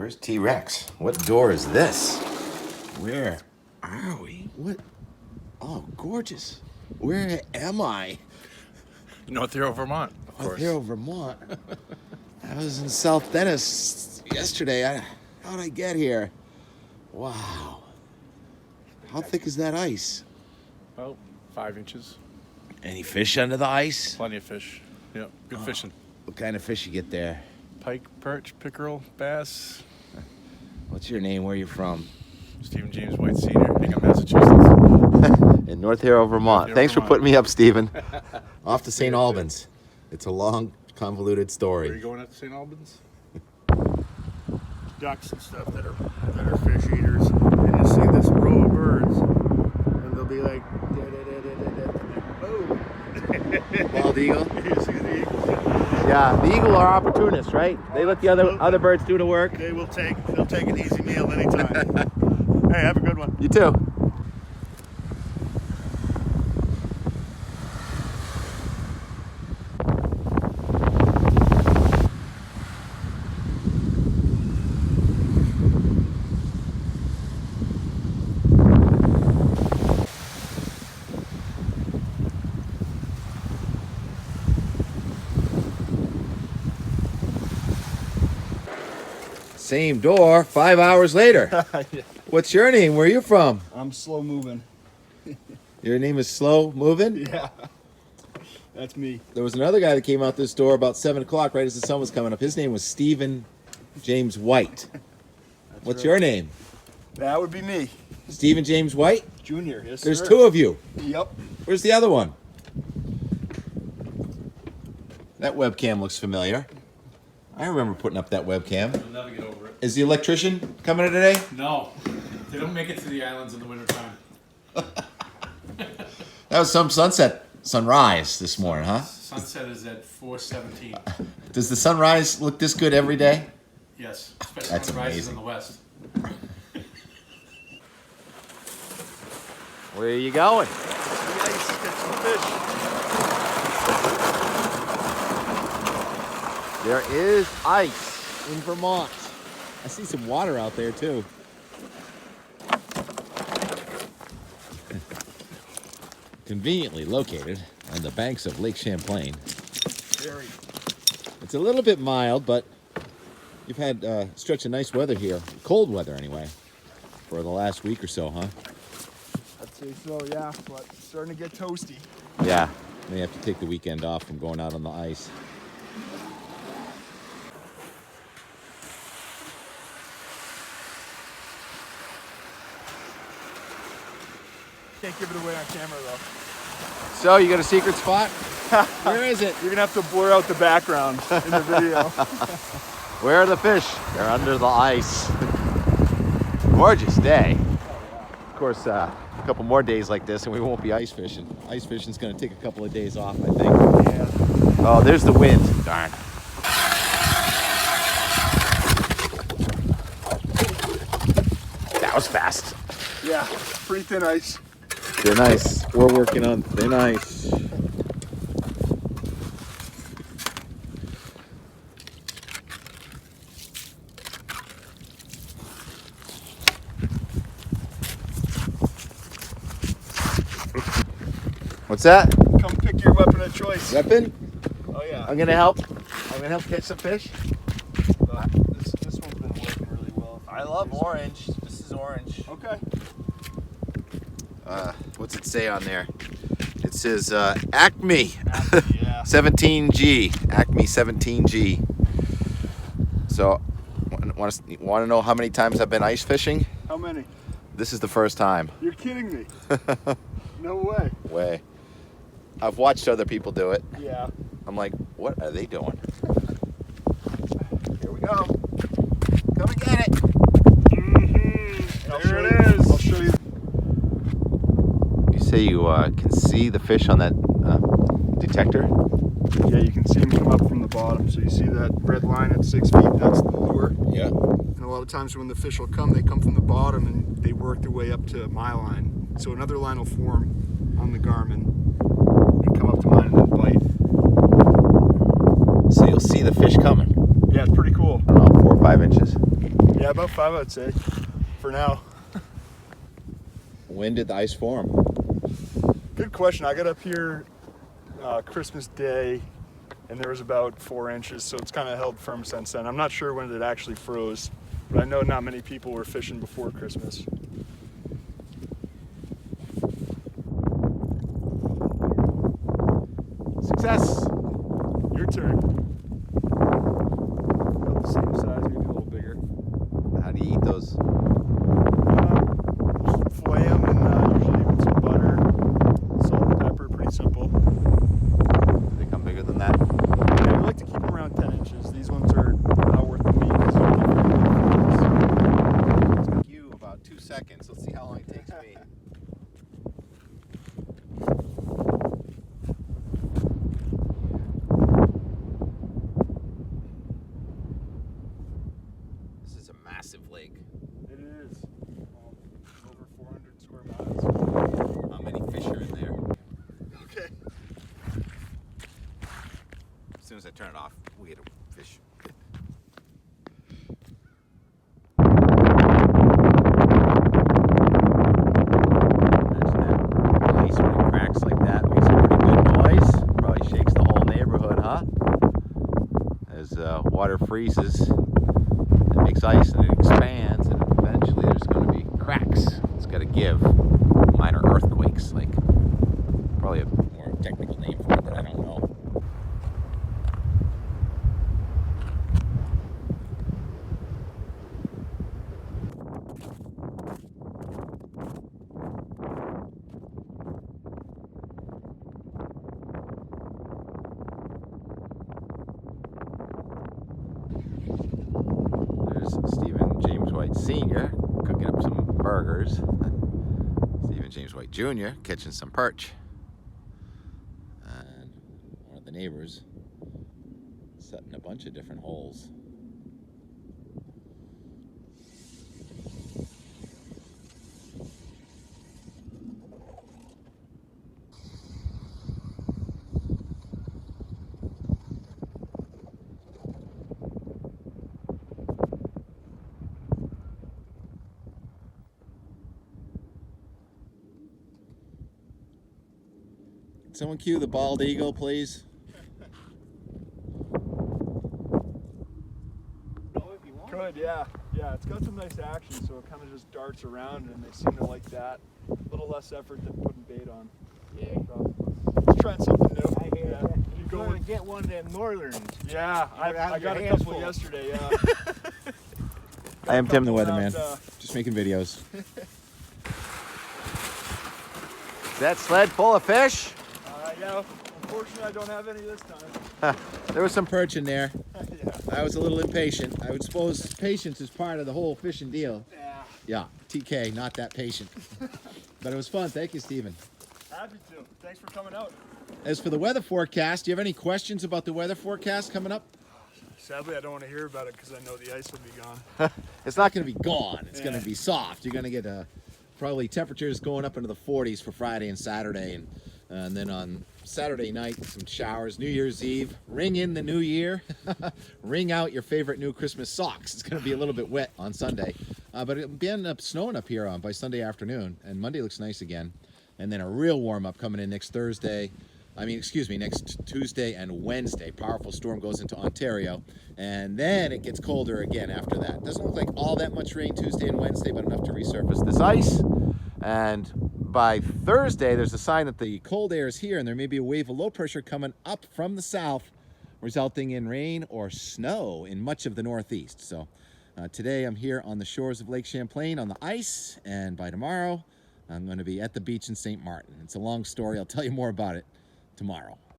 Where's T-Rex? What door is this? Where are we? What? Oh, gorgeous. Where am I? North Hero, Vermont, of course. North Hero, Vermont. I was in South Dennis yesterday. How'd I get here? Wow. How thick is that ice? About 5 inches. Any fish under the ice? Plenty of fish. Yeah, good fishing. What kind of fish you get there? Pike, perch, pickerel, bass. What's your name? Where are you from? Stephen James White Sr., Hingham, Massachusetts. In North Hero, Vermont. Hero, Thanks Vermont. for putting me up, Stephen. Off to St. Albans. It's a long, convoluted Where are story. you going at St. Albans? Ducks and stuff that are fish eaters, and you see this row of birds, and they'll be like, oh. Bald eagle? You see the eagles? Yeah, the eagle are opportunists, right? They let the other birds do the work. They'll take an easy meal anytime. Hey, have a good one. You too. Same door, 5 hours later. What's your name? Where are you from? I'm slow moving. Your name is Slow Moving? Yeah, that's me. There was another guy that came out this door about 7 o'clock, right as the sun was coming up. His name was Stephen James White. What's right. your name? That would be me, Stephen James White? Junior. Yes, There's sir. two of you. Yep. Where's the other one? That webcam looks familiar. I remember putting up that webcam. You'll never get over it. Is the electrician coming in today? No, they don't make it to the islands in the wintertime. That was some sunrise this morning, huh? Sunset is at 4:17. Does the sunrise look this good every day? Yes, especially That's when it rises amazing. in the west. Where are you going? The ice, catch some fish. There is ice in Vermont. I see some water out there too. Conveniently located on the banks of Lake Champlain. Very. It's a little bit mild, but you've had a stretch of nice weather here. Cold weather anyway, for the last week or so, huh? I'd say so, yeah, but it's starting to get toasty. Yeah. May have to take the weekend off from going out on the ice. Can't give it away on camera though. So, you got a secret spot? Where is it? You're gonna have to blur out the background in the video. Where are the fish? They're under the ice. Gorgeous day. Of course, a couple more days like this and we won't be ice fishing. Ice fishing's gonna take a couple of days off, I think. Yeah. Oh, there's the wind. Darn. That was fast. Yeah, pretty thin ice. They're nice. We're working on thin ice. What's that? Come pick your weapon of choice. Weapon? Oh yeah. I'm gonna help. I'm gonna help catch some fish. This one's been working really well. I love orange. This is orange. Okay. What's it say on there? It says Acme Yeah. 17G. Acme 17G. So, want to know how many times I've been ice fishing? How many? This is the first time. You're kidding me. No way. Way. I've watched other people do it. Yeah. I'm like, what are they doing? Here we go. Come and get it. There it is. I'll show you. You say you can see the fish on that detector? Yeah, you can see them come up from the bottom. So you see that red line at 6 feet? That's the lure. Yeah. And a lot of times when the fish will come, they come from the bottom and they work their way up to my line. So another line will form on the Garmin and come up to mine and then bite. So you'll see the fish coming. Yeah, it's pretty cool. I don't know, 4 or 5 inches. Yeah, about 5, I'd say, for now. When did the ice form? Good question. I got up here Christmas Day, and there was about 4 inches, so it's kind of held firm since then. I'm not sure when it actually froze, but I know not many people were fishing before Christmas. Success. Your turn. About the same size, maybe a little bigger. How do you eat those? Just fillet them and usually with some butter, salt and pepper, pretty simple. Do they come bigger than that? Yeah, we like to keep them around 10 inches. These ones are not worth the meat. It took you about 2 seconds. Let's see how long it takes me. This is a massive lake. It is. Over 400 square miles. How many fish are in there? Okay. As soon as I turn it off, we get a fish. Imagine that ice when it cracks like that makes a pretty good noise. Probably shakes the whole neighborhood, huh? As water freezes, it makes ice and it expands, and eventually there's going to be cracks. It's got to give. Minor earthquakes, like probably a more technical name for it that I don't know. There's Stephen James White Sr. cooking up some burgers. Stephen James White Jr. catching some perch. And one of the neighbors setting a bunch of different holes. Someone cue the bald eagle, please. Could, yeah. Yeah, it's got some nice action, so it kind of just darts around, and they seem to like that. A little less effort than putting bait on. Yeah. So, let's try something new. I hear Yeah. that. Keep You're going going. to get one of them northerns. Yeah, You're gonna I have got your a hands couple full. yesterday, yeah. I am Tim the Couple Weatherman. out, Just making videos. Is that sled full of fish? yeah, unfortunately I don't have any this time. There was some perch in there. Yeah. I was a little impatient. I would suppose patience is part of the whole fishing deal. Yeah. Yeah, TK, not that patient. But it was fun. Thank you, Stephen. Happy to. Thanks for coming out. As for the weather forecast, do you have any questions about the weather forecast coming up? Sadly, I don't want to hear about it because I know the ice will be gone. It's not going to be gone. It's going Yeah. to be soft. You're going to get probably temperatures going up into the 40s for Friday and Saturday, and then on Saturday night some showers. New Year's Eve, ring in the new year. Ring out your favorite new Christmas socks. It's going to be a little bit wet on Sunday, but it'll end up snowing up here by Sunday afternoon, and Monday looks nice again, and then a real warm up coming in next Tuesday and Wednesday. Powerful storm goes into Ontario, and then it gets colder again after that. Doesn't look like all that much rain Tuesday and Wednesday, but enough to resurface this ice. And by Thursday, there's a sign that the cold air is here, and there may be a wave of low pressure coming up from the south, resulting in rain or snow in much of the Northeast. So today I'm here on the shores of Lake Champlain on the ice, and by tomorrow I'm going to be at the beach in St. Martin. It's a long story. I'll tell you more about it tomorrow.